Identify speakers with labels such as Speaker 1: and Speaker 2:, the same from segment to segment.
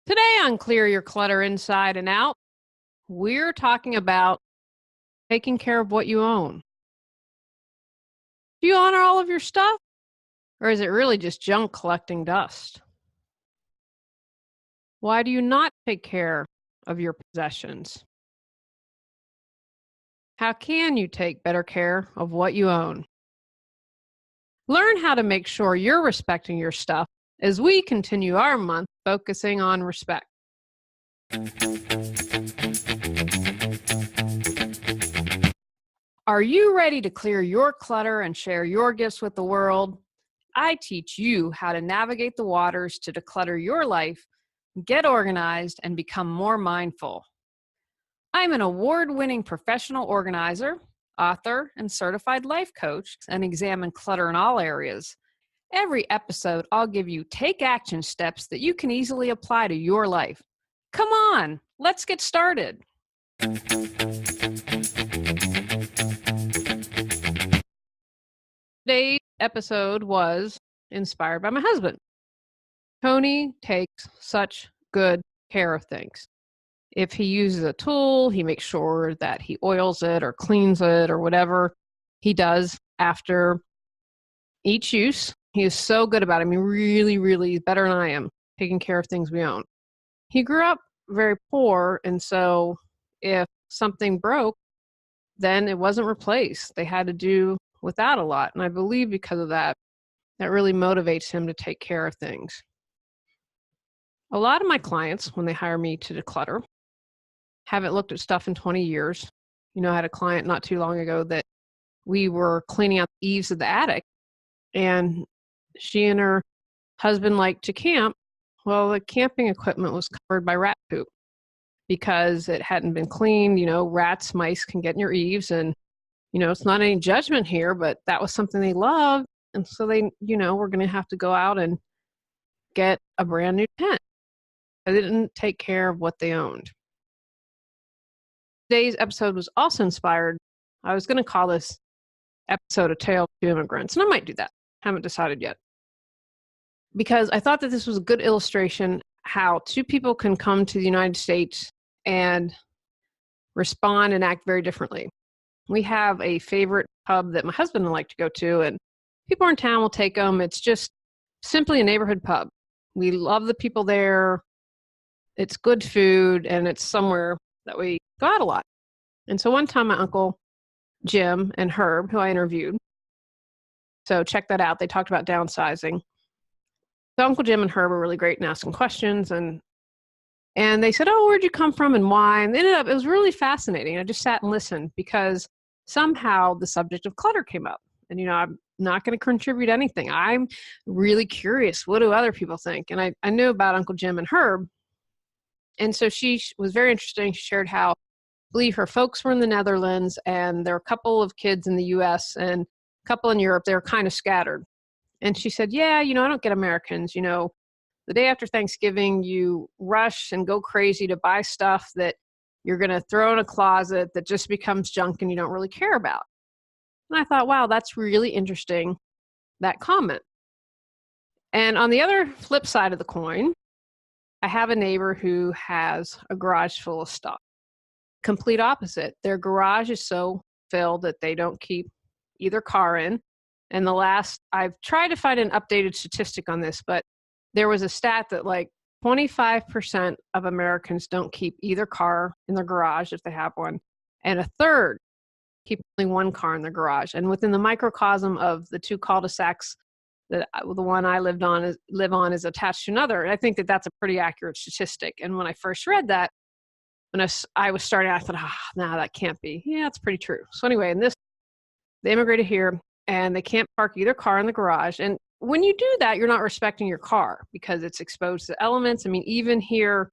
Speaker 1: Today on Clear Your Clutter Inside and Out, we're talking about taking care of what you own. Do you honor all of your stuff? Or is it really just junk collecting dust? Why do you not take care of your possessions? How can you take better care of what you own? Learn how to make sure you're respecting your stuff as we continue our month focusing on respect. Are you ready to clear your clutter and share your gifts with the world? I teach you how to navigate the waters to declutter your life, get organized, and become more mindful. I'm an award-winning professional organizer, author, and certified life coach, and examine clutter in all areas. Every episode, I'll give you take action steps that you can easily apply to your life. Come on, let's get started. Today's episode was inspired by my husband. Tony takes such good care of things. If he uses a tool, he makes sure that he oils it or cleans it or whatever he does after each use. He is so good about it. I mean, really, really better than I am taking care of things we own. He grew up very poor, and so if something broke, then it wasn't replaced. They had to do without a lot. And I believe because of that, that really motivates him to take care of things. A lot of my clients, when they hire me to declutter, haven't looked at stuff in 20 years. You know, I had a client not too long ago that we were cleaning out the eaves of the attic, and she and her husband liked to camp. Well, the camping equipment was covered by rat poop because it hadn't been cleaned. You know, rats, mice can get in your eaves, and you know, it's not any judgment here, but that was something they loved. And so they, were going to have to go out and get a brand new tent. They didn't take care of what they owned. Today's episode was also inspired. I was going to call this episode A Tale of Two Immigrants, and I might do that. Haven't decided yet. Because I thought that this was a good illustration how two people can come to the United States and respond and act very differently. We have a favorite pub that my husband and I like to go to, and people in town will take them. It's just simply a neighborhood pub. We love the people there. It's good food, and it's somewhere that we go out a lot. And so one time my uncle Jim and Herb, who I interviewed, so check that out. They talked about downsizing. So Uncle Jim and Herb were really great in asking questions, and they said, "Oh, where'd you come from and why?" And it was really fascinating. I just sat and listened because somehow the subject of clutter came up. And, I'm not going to contribute anything. I'm really curious. What do other people think? And I knew about Uncle Jim and Herb. And so she was very interesting. She shared how, I believe her folks were in the Netherlands, and there were a couple of kids in the US and a couple in Europe. They were kind of scattered. And she said, yeah, I don't get Americans. The day after Thanksgiving, you rush and go crazy to buy stuff that you're going to throw in a closet that just becomes junk and you don't really care about. And I thought, wow, that's really interesting, that comment. And on the other flip side of the coin, I have a neighbor who has a garage full of stuff. Complete opposite. Their garage is so filled that they don't keep either car in. And I've tried to find an updated statistic on this, but there was a stat that like 25% of Americans don't keep either car in their garage if they have one, and a third keep only one car in their garage. And within the microcosm of the two cul-de-sacs, that the one I live on is attached to another. I think that that's a pretty accurate statistic. And when I first read that, when I was starting, I thought, no, that can't be. Yeah, it's pretty true. So anyway, they immigrated here, and they can't park either car in the garage. And when you do that, you're not respecting your car because it's exposed to elements. I mean, even here,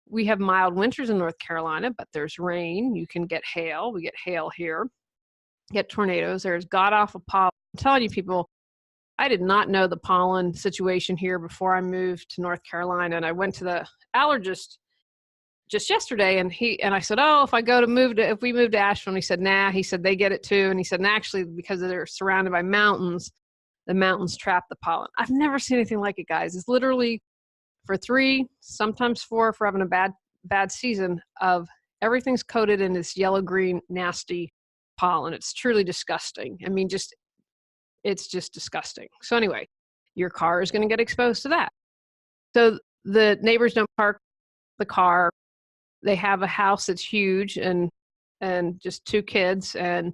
Speaker 1: we have mild winters in North Carolina, but there's rain. You can get hail. We get hail here. Get tornadoes. There's god-awful pollen. I'm telling you, people, I did not know the pollen situation here before I moved to North Carolina. And I went to the allergist just yesterday, and I said, oh, if we move to Asheville, and he said, nah. He said they get it too. And he said, and actually, because they're surrounded by mountains, the mountains trap the pollen. I've never seen anything like it, guys. It's literally for 3, sometimes 4 if we're having a bad season of everything's coated in this yellow-green nasty pollen. It's truly disgusting. I mean, it's just disgusting. So anyway, your car is going to get exposed to that. So the neighbors don't park the car. They have a house that's huge and just 2 kids. And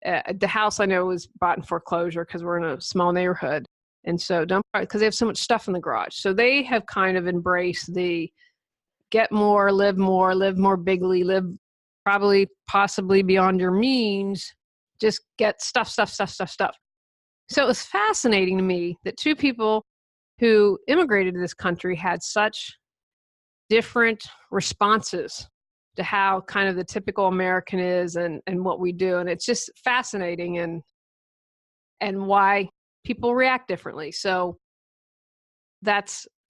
Speaker 1: the house I know was bought in foreclosure because we're in a small neighborhood. And so don't park because they have so much stuff in the garage. So they have kind of embraced the get more, live more bigly, live probably possibly beyond your means. Just get stuff. So it was fascinating to me that 2 people who immigrated to this country had such different responses to how kind of the typical American is and what we do. And it's just fascinating and why people react differently. So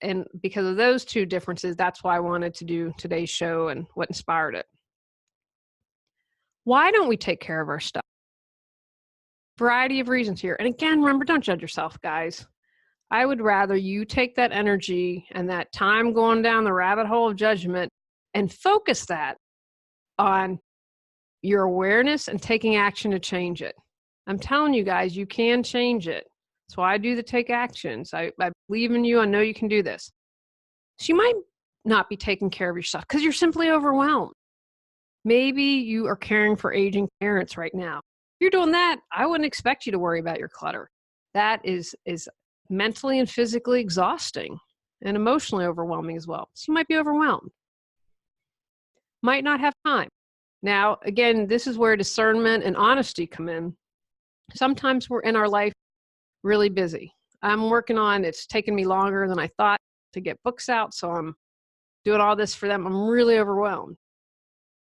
Speaker 1: and because of those 2 differences, that's why I wanted to do today's show and what inspired it. Why don't we take care of our stuff? Variety of reasons here. And again, remember, don't judge yourself, guys. I would rather you take that energy and that time going down the rabbit hole of judgment and focus that on your awareness and taking action to change it. I'm telling you guys, you can change it. That's why I do the take actions. I believe in you. I know you can do this. So you might not be taking care of yourself because you're simply overwhelmed. Maybe you are caring for aging parents right now. If you're doing that, I wouldn't expect you to worry about your clutter. That is mentally and physically exhausting and emotionally overwhelming as well. So you might be overwhelmed. Might not have time. Now, again, this is where discernment and honesty come in. Sometimes we're in our life really busy. It's taken me longer than I thought to get books out, so I'm doing all this for them. I'm really overwhelmed.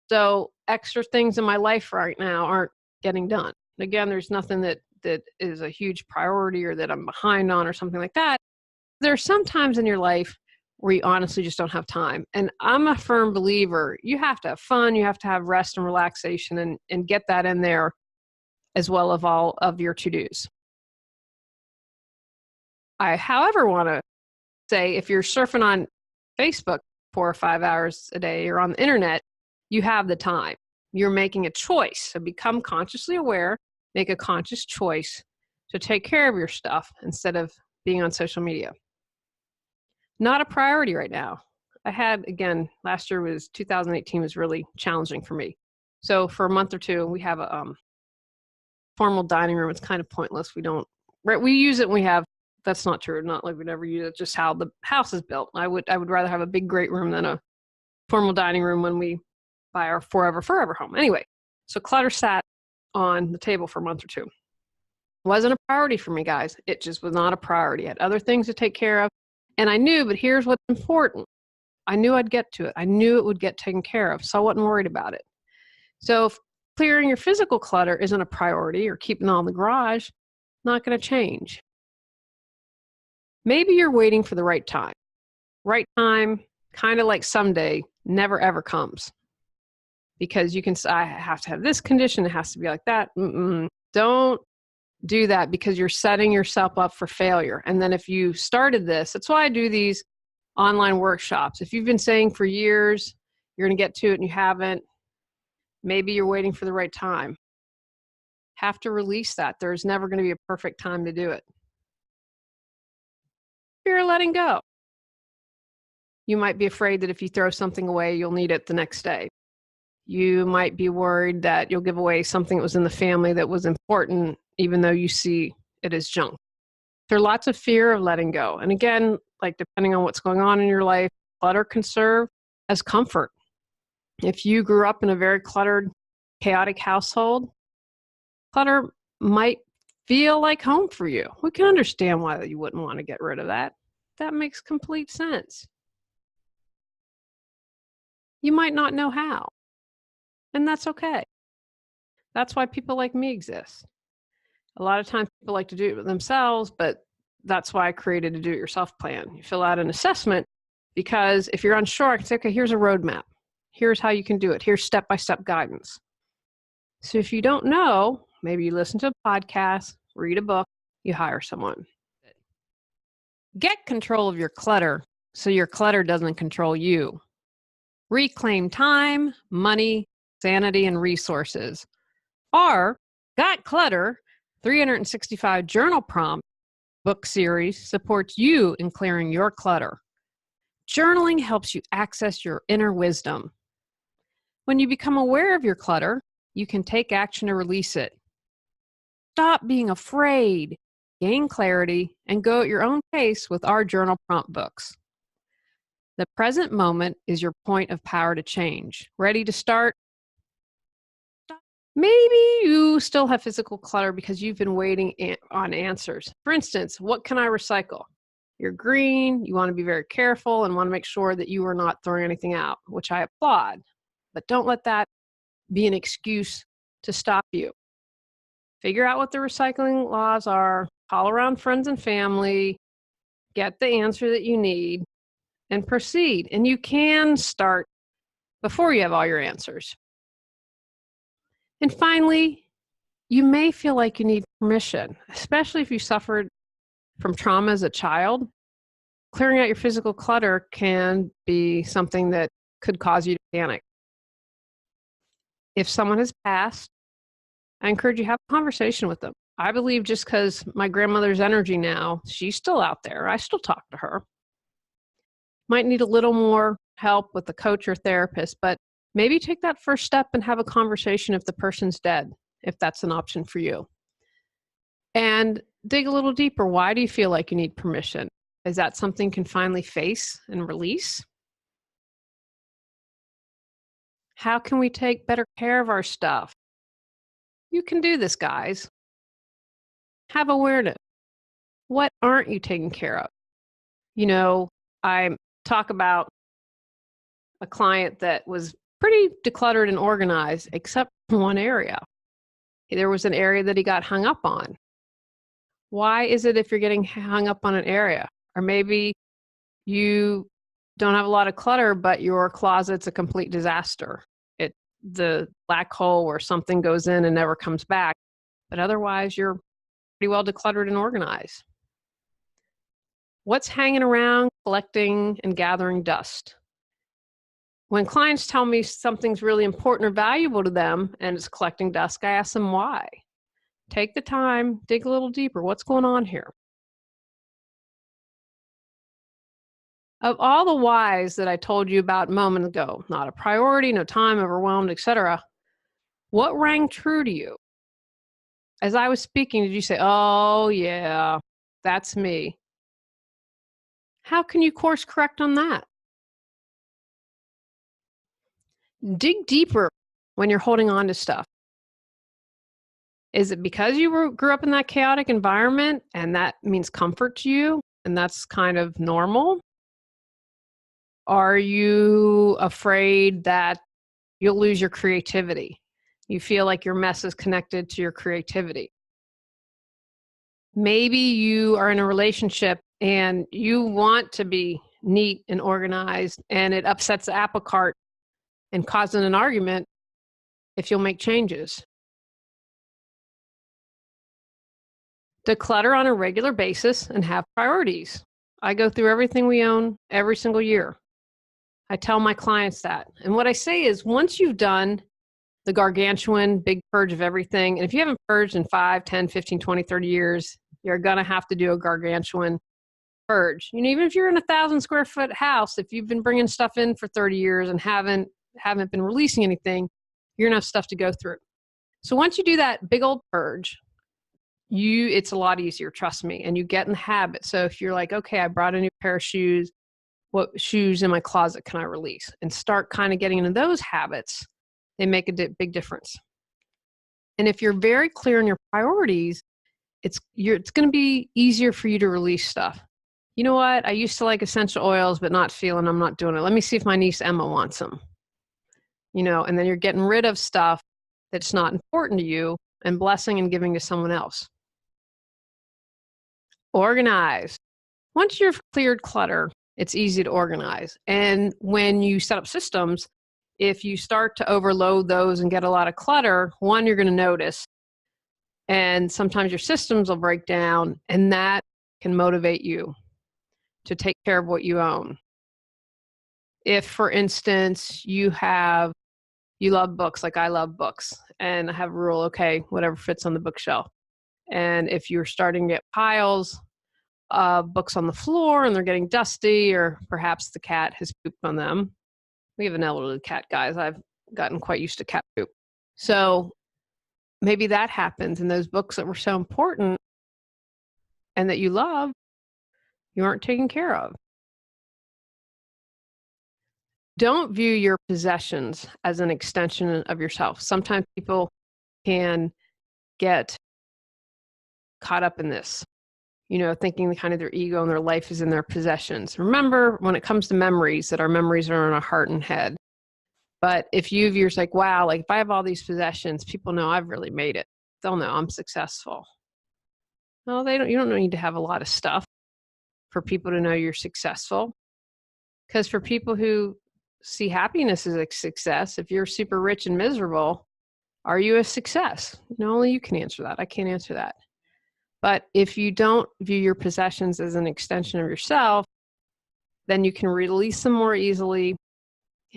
Speaker 1: So extra things in my life right now aren't getting done. Again, there's nothing that is a huge priority or that I'm behind on or something like that. There's some times in your life where you honestly just don't have time. And I'm a firm believer, you have to have fun, you have to have rest and relaxation and get that in there as well of all of your to-dos. I, however, want to say if you're surfing on Facebook 4 or 5 hours a day or on the internet, you have the time. You're making a choice. So become consciously aware, make a conscious choice to take care of your stuff instead of being on social media. Not a priority right now. I had, again, last year 2018 was really challenging for me. So for a month or 2, we have a formal dining room. It's kind of pointless. We use it when we have, that's not true. Not like we never use it, just how the house is built. I would rather have a big, great room than a formal dining room when we buy our forever home. Anyway, so clutter sat on the table for a month or 2. It wasn't a priority for me, guys. It just was not a priority. I had other things to take care of. And I knew, but here's what's important. I knew I'd get to it. I knew it would get taken care of, so I wasn't worried about it. So if clearing your physical clutter isn't a priority or keeping it all in the garage, not going to change. Maybe you're waiting for the right time. Right time, kind of like someday, never ever comes. Because you can say, I have to have this condition, it has to be like that. Don't do that because you're setting yourself up for failure. And then if you started this, that's why I do these online workshops. If you've been saying for years, you're going to get to it and you haven't, maybe you're waiting for the right time. Have to release that. There's never going to be a perfect time to do it. Fear of letting go. You might be afraid that if you throw something away, you'll need it the next day. You might be worried that you'll give away something that was in the family that was important, even though you see it as junk. There's lots of fear of letting go. And again, like depending on what's going on in your life, clutter can serve as comfort. If you grew up in a very cluttered, chaotic household, clutter might feel like home for you. We can understand why you wouldn't want to get rid of that. That makes complete sense. You might not know how, and that's okay. That's why people like me exist. A lot of times people like to do it themselves, but that's why I created a do-it-yourself plan. You fill out an assessment because if you're unsure, I can say, okay, here's a roadmap. Here's how you can do it. Here's step-by-step guidance. So if you don't know, maybe you listen to a podcast, read a book, you hire someone. Get control of your clutter so your clutter doesn't control you. Reclaim time, money, sanity, and resources. Our Got Clutter 365 Journal Prompt book series supports you in clearing your clutter. Journaling helps you access your inner wisdom. When you become aware of your clutter, you can take action to release it. Stop being afraid, gain clarity, and go at your own pace with our journal prompt books. The present moment is your point of power to change. Ready to start? Maybe you still have physical clutter because you've been waiting on answers. For instance, what can I recycle? You're green, you want to be very careful and want to make sure that you are not throwing anything out, which I applaud. But don't let that be an excuse to stop you. Figure out what the recycling laws are, call around friends and family, get the answer that you need, and proceed. And you can start before you have all your answers. And finally, you may feel like you need permission, especially if you suffered from trauma as a child. Clearing out your physical clutter can be something that could cause you to panic. If someone has passed, I encourage you to have a conversation with them. I believe just because my grandmother's energy now, she's still out there. I still talk to her. Might need a little more help with a coach or therapist, but maybe take that first step and have a conversation if the person's dead, if that's an option for you. And dig a little deeper. Why do you feel like you need permission? Is that something you can finally face and release? How can we take better care of our stuff? You can do this, guys. Have awareness. What aren't you taking care of? You know, I talk about a client that was pretty decluttered and organized, except in one area. There was an area that he got hung up on. Why is it if you're getting hung up on an area? Or maybe you don't have a lot of clutter, but your closet's a complete disaster. The black hole where something goes in and never comes back. But otherwise, you're pretty well decluttered and organized. What's hanging around, collecting, and gathering dust? When clients tell me something's really important or valuable to them and it's collecting dust, I ask them why. Take the time, dig a little deeper. What's going on here? Of all the whys that I told you about a moment ago, not a priority, no time, overwhelmed, etc., what rang true to you? As I was speaking, did you say, oh, yeah, that's me? How can you course correct on that? Dig deeper when you're holding on to stuff. Is it because you grew up in that chaotic environment and that means comfort to you and that's kind of normal? Are you afraid that you'll lose your creativity? You feel like your mess is connected to your creativity. Maybe you are in a relationship and you want to be neat and organized and it upsets the apple cart and causes an argument if you'll make changes. Declutter on a regular basis and have priorities. I go through everything we own every single year. I tell my clients that. And what I say is once you've done the gargantuan big purge of everything, and if you haven't purged in 5, 10, 15, 20, 30 years, you're going to have to do a gargantuan purge. You know, even if you're in a 1,000 square foot house, if you've been bringing stuff in for 30 years and haven't been releasing anything, you're going to have stuff to go through. So once you do that big old purge, it's a lot easier, trust me, and you get in the habit. So if you're like, okay, I brought a new pair of shoes, what shoes in my closet can I release? And start kind of getting into those habits, they make a big difference. And if you're very clear on your priorities, it's going to be easier for you to release stuff. You know what? I used to like essential oils, but not feeling I'm not doing it. Let me see if my niece Emma wants them. You know, and then you're getting rid of stuff that's not important to you and blessing and giving to someone else. Organize. Once you've cleared clutter, it's easy to organize. And when you set up systems, if you start to overload those and get a lot of clutter, one, you're going to notice. And sometimes your systems will break down, and that can motivate you to take care of what you own. If, for instance, you love books, like I love books, and I have a rule, okay, whatever fits on the bookshelf. And if you're starting to get piles of books on the floor and they're getting dusty, or perhaps the cat has pooped on them. We have an elderly cat, guys. I've gotten quite used to cat poop. So maybe that happens, and those books that were so important and that you love, you aren't taking care of. Don't view your possessions as an extension of yourself. Sometimes people can get caught up in this, thinking kind of their ego and their life is in their possessions. Remember, when it comes to memories, that our memories are in our heart and head. But if you view yourself like, wow, like if I have all these possessions, people know I've really made it. They'll know I'm successful. No, they don't. You don't need to have a lot of stuff for people to know you're successful. Because for people who see happiness as a success, if you're super rich and miserable, are you a success? Only you can answer that. I can't answer that. But if you don't view your possessions as an extension of yourself, then you can release them more easily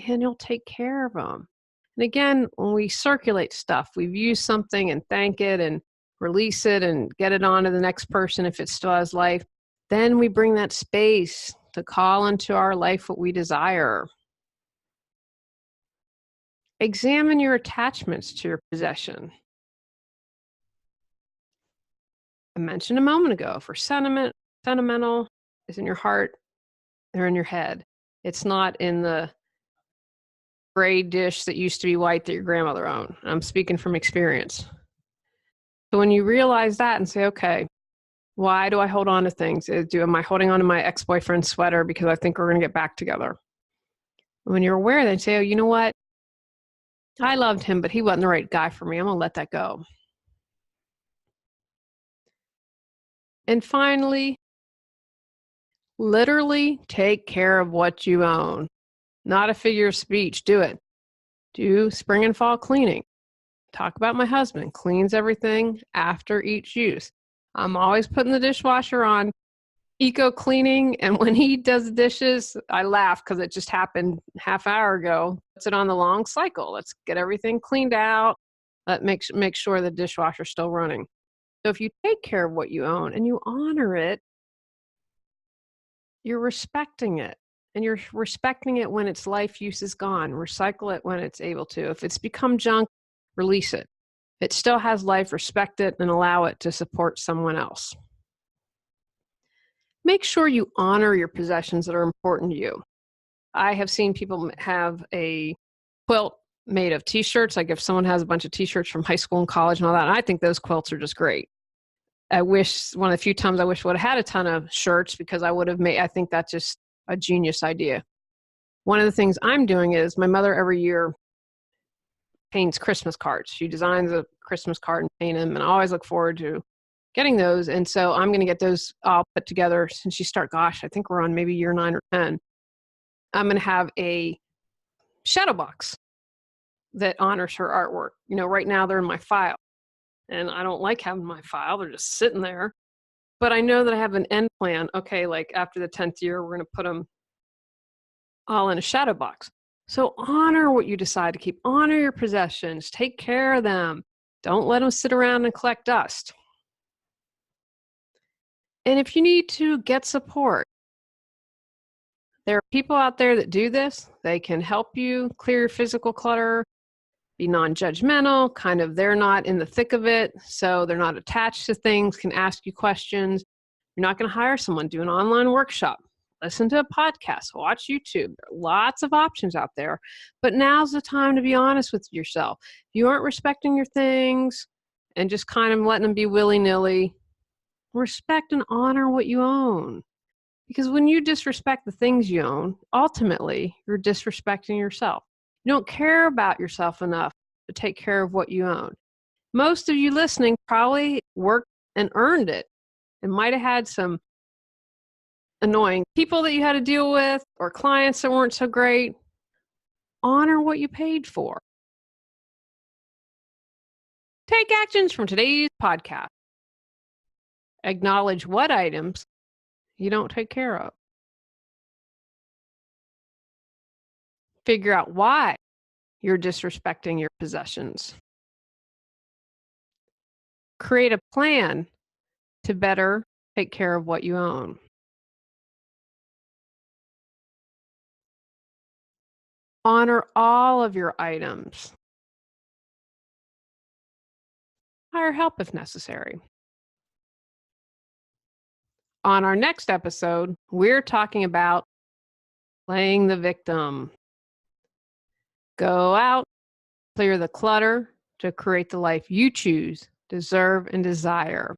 Speaker 1: and you'll take care of them. And again, when we circulate stuff, we view something and thank it and release it and get it on to the next person if it still has life. Then we bring that space to call into our life what we desire. Examine your attachments to your possession. I mentioned a moment ago, if we're sentimental, is in your heart, they're in your head. It's not in the gray dish that used to be white that your grandmother owned. I'm speaking from experience. So when you realize that and say, okay, why do I hold on to things? Am I holding on to my ex-boyfriend's sweater because I think we're going to get back together? When you're aware, then say, oh, you know what? I loved him, but he wasn't the right guy for me. I'm going to let that go. And finally, literally take care of what you own. Not a figure of speech. Do it. Do spring and fall cleaning. Talk about my husband. Cleans everything after each use. I'm always putting the dishwasher on eco cleaning, and when he does the dishes, I laugh because it just happened half hour ago. Puts it on the long cycle. Let's get everything cleaned out. Make sure the dishwasher's still running. So if you take care of what you own and you honor it, you're respecting it. And you're respecting it when its life use is gone. Recycle it when it's able to. If it's become junk, release it. It still has life, respect it, and allow it to support someone else. Make sure you honor your possessions that are important to you. I have seen people have a quilt made of t-shirts. Like if someone has a bunch of t-shirts from high school and college and all that, I think those quilts are just great. I wish, one of the few times I wish I would have had a ton of shirts because I think that's just a genius idea. One of the things I'm doing is my mother every year paints Christmas cards. She designs a Christmas card and paint them, and I always look forward to getting those. And so I'm going to get those all put together since I think we're on maybe year 9 or 10. I'm going to have a shadow box that honors her artwork. Right now they're in my file, and I don't like having my file. They're just sitting there. But I know that I have an end plan. Okay, like after the 10th year, we're going to put them all in a shadow box. So honor what you decide to keep. Honor your possessions. Take care of them. Don't let them sit around and collect dust. And if you need to, get support. There are people out there that do this. They can help you clear your physical clutter, be non-judgmental, they're not in the thick of it, so they're not attached to things, can ask you questions. You're not going to hire someone, do an online workshop, listen to a podcast, watch YouTube. There are lots of options out there, but now's the time to be honest with yourself. If you aren't respecting your things and just letting them be willy-nilly, respect and honor what you own. Because when you disrespect the things you own, ultimately, you're disrespecting yourself. You don't care about yourself enough to take care of what you own. Most of you listening probably worked and earned it and might have had some annoying people that you had to deal with or clients that weren't so great. Honor what you paid for. Take actions from today's podcast. Acknowledge what items you don't take care of. Figure out why you're disrespecting your possessions. Create a plan to better take care of what you own. Honor all of your items. Hire help if necessary. On our next episode, we're talking about playing the victim. Go out, clear the clutter to create the life you choose, deserve, and desire.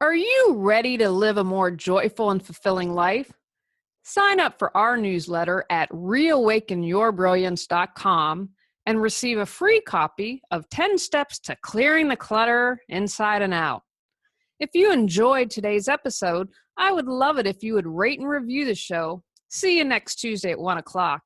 Speaker 1: Are you ready to live a more joyful and fulfilling life? Sign up for our newsletter at reawakenyourbrilliance.com and receive a free copy of 10 Steps to Clearing the Clutter Inside and Out. If you enjoyed today's episode, I would love it if you would rate and review the show. See you next Tuesday at 1 o'clock.